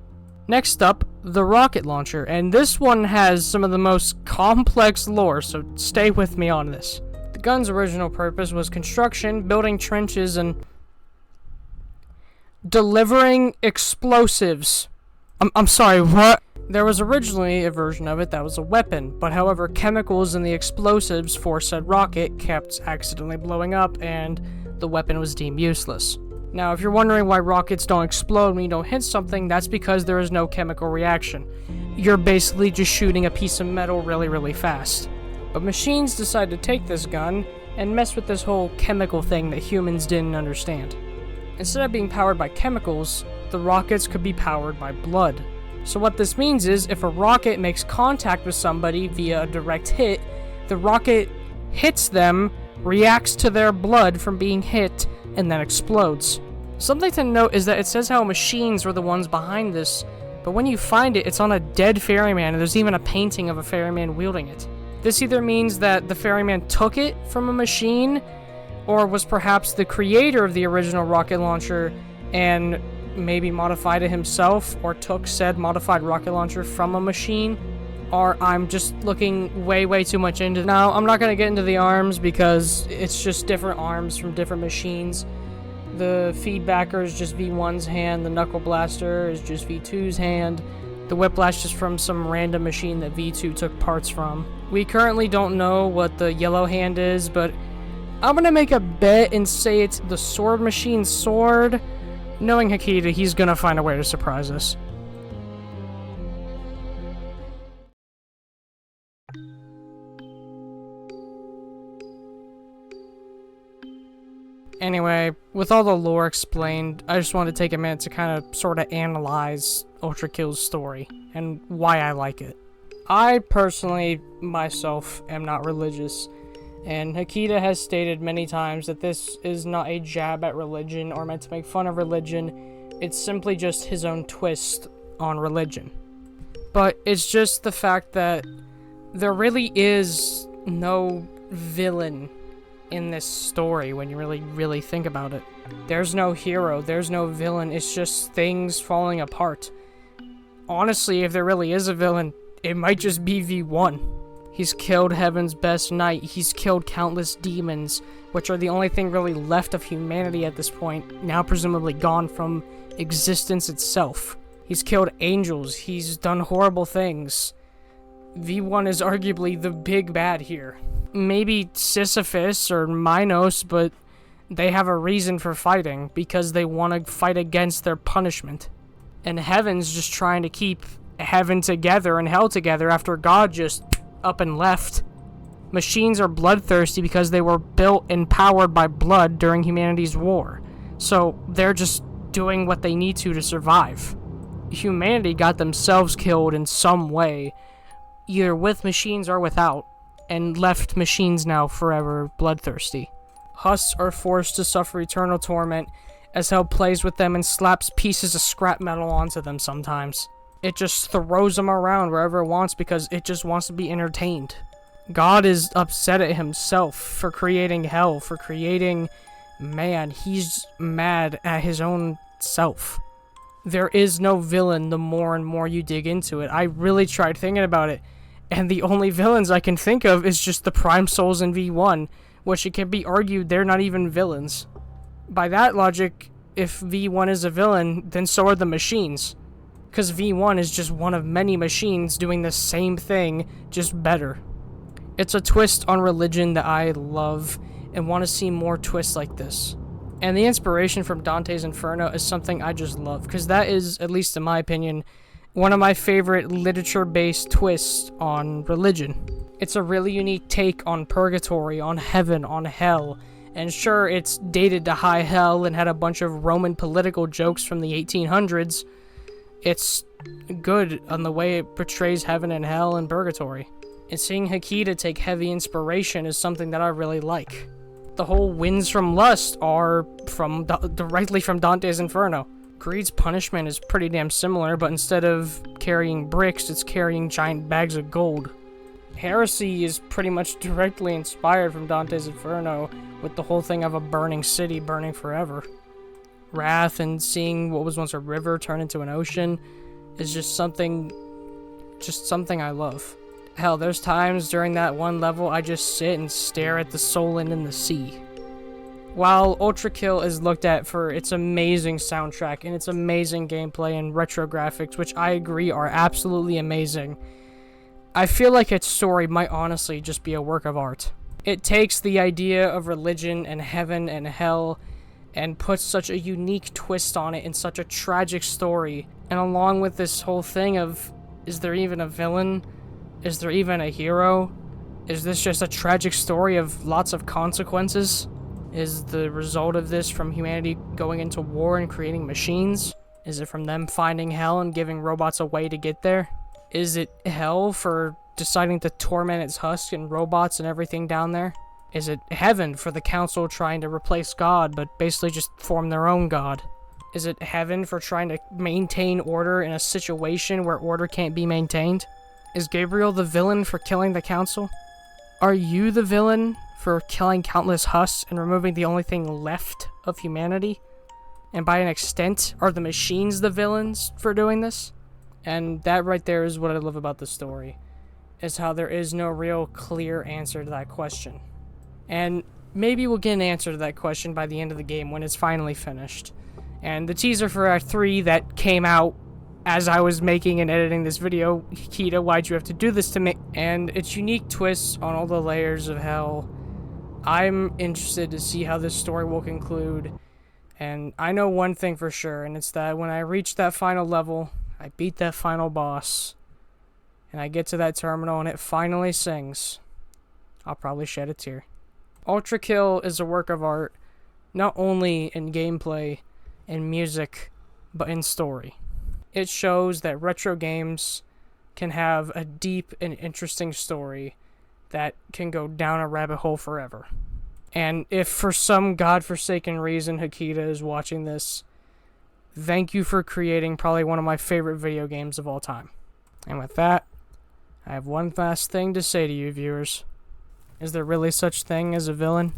Next up, the rocket launcher, and this one has some of the most complex lore, so stay with me on this. The gun's original purpose was construction, building trenches, and delivering explosives. I'm sorry, what? There was originally a version of it that was a weapon, but however, chemicals in the explosives for said rocket kept accidentally blowing up, and the weapon was deemed useless. Now, if you're wondering why rockets don't explode when you don't hit something, that's because there is no chemical reaction. You're basically just shooting a piece of metal really, really fast. But machines decided to take this gun and mess with this whole chemical thing that humans didn't understand. Instead of being powered by chemicals, the rockets could be powered by blood. So what this means is, if a rocket makes contact with somebody via a direct hit, the rocket hits them, reacts to their blood from being hit, and then explodes. Something to note is that it says how machines were the ones behind this, but when you find it, it's on a dead ferryman, and there's even a painting of a ferryman wielding it. This either means that the ferryman took it from a machine, or was perhaps the creator of the original rocket launcher and maybe modified it himself, or took said modified rocket launcher from a machine, or I'm just looking way too much into it. Now, I'm not going to get into the arms because it's just different arms from different machines. The feedbacker is just V1's hand, the knuckle blaster is just V2's hand, the whiplash is from some random machine that V2 took parts from. We currently don't know what the yellow hand is, but I'm going to make a bet and say it's the sword machine's sword. Knowing Hakita, he's going to find a way to surprise us. Anyway, with all the lore explained, I just wanted to take a minute to kind of sort of analyze ULTRAKILL's story and why I like it. I personally, myself, am not religious, and Hakita has stated many times that this is not a jab at religion or meant to make fun of religion, it's simply just his own twist on religion. But it's just the fact that there really is no villain in this story when you really think about it. There's no hero, there's no villain, it's just things falling apart. Honestly, if there really is a villain, it might just be V1. He's killed Heaven's best knight, he's killed countless demons, which are the only thing really left of humanity at this point, now presumably gone from existence itself. He's killed angels, he's done horrible things. V1 is arguably the big bad here. Maybe Sisyphus or Minos, but they have a reason for fighting, because they want to fight against their punishment. And Heaven's just trying to keep Heaven together and Hell together after God just up and left. Machines are bloodthirsty because they were built and powered by blood during humanity's war. So they're just doing what they need to survive. Humanity got themselves killed in some way, either with machines or without, and left machines now forever bloodthirsty. Husks are forced to suffer eternal torment as Hell plays with them and slaps pieces of scrap metal onto them sometimes. It just throws them around wherever it wants because it just wants to be entertained. God is upset at himself for creating Hell, for creating man. He's mad at his own self. There is no villain the more and more you dig into it. I really tried thinking about it, and the only villains I can think of is just the Prime Souls in V1, which it can be argued they're not even villains. By that logic, if V1 is a villain, then so are the machines. because V1 is just one of many machines doing the same thing, just better. It's a twist on religion that I love and want to see more twists like this. And the inspiration from Dante's Inferno is something I just love, because that is, at least in my opinion, one of my favorite literature-based twists on religion. It's a really unique take on purgatory, on heaven, on hell. And sure, it's dated to high hell and had a bunch of Roman political jokes from the 1800s. It's good on the way it portrays heaven and hell and purgatory. And seeing Hikita take heavy inspiration is something that I really like. The whole winds from lust are directly from Dante's Inferno. Greed's punishment is pretty damn similar, but instead of carrying bricks, it's carrying giant bags of gold. Heresy is pretty much directly inspired from Dante's Inferno, with the whole thing of a burning city burning forever. Wrath and seeing what was once a river turn into an ocean is just something I love. Hell, there's times during that one level I just sit and stare at the Solent in the sea. While ULTRAKILL is looked at for its amazing soundtrack and its amazing gameplay and retro graphics, which I agree are absolutely amazing, I feel like its story might honestly just be a work of art. It takes the idea of religion and heaven and hell and puts such a unique twist on it in such a tragic story, and along with this whole thing of, is there even a villain? Is there even a hero? Is this just a tragic story of lots of consequences? Is the result of this from humanity going into war and creating machines? Is it from them finding hell and giving robots a way to get there? Is it hell for deciding to torment its husk and robots and everything down there? Is it heaven for the council trying to replace God but basically just form their own god? Is it heaven for trying to maintain order in a situation where order can't be maintained? Is Gabriel the villain for killing the council? Are you the villain for killing countless husks and removing the only thing left of humanity? And by an extent, are the machines the villains for doing this? And that right there is what I love about the story, is how there is no real clear answer to that question. And maybe we'll get an answer to that question by the end of the game when it's finally finished. And the teaser for Act 3 that came out as I was making and editing this video, Hikita, why'd you have to do this to me? And its unique twists on all the layers of hell. I'm interested to see how this story will conclude. And I know one thing for sure, and it's that when I reach that final level, I beat that final boss, and I get to that terminal and it finally sings, I'll probably shed a tear. ULTRAKILL is a work of art, not only in gameplay and music, but in story. It shows that retro games can have a deep and interesting story that can go down a rabbit hole forever. And if for some godforsaken reason Hikita is watching this, thank you for creating probably one of my favorite video games of all time. And with that, I have one last thing to say to you viewers. Is there really such thing as a villain?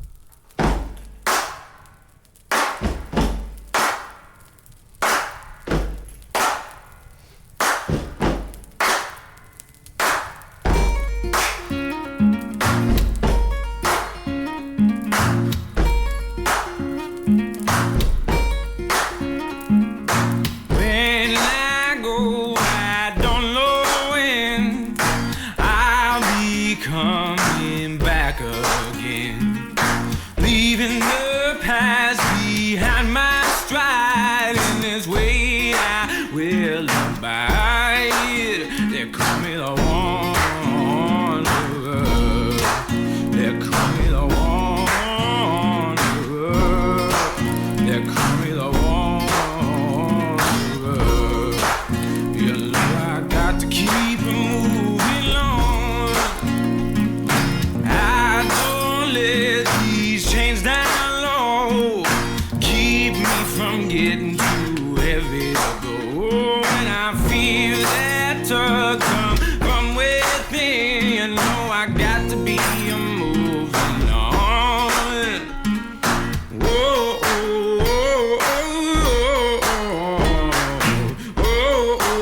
Coming back again, leaving the past behind my stride. In this way I will abide. They call me the wanderer. They call me the wanderer. They call me the wanderer. You know I got to keep moving on. Let these chains down low keep me from getting too heavy to go. When I feel that tug come from within, you know I got to be moving on. Whoa, oh, oh, oh, oh, oh,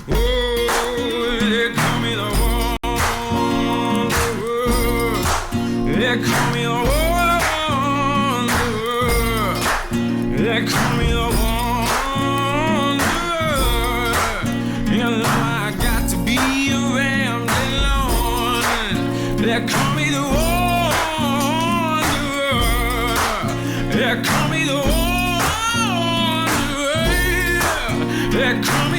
oh, they call me the they call me the wanderer. They call me the They call me the wanderer. They call me the wanderer. They call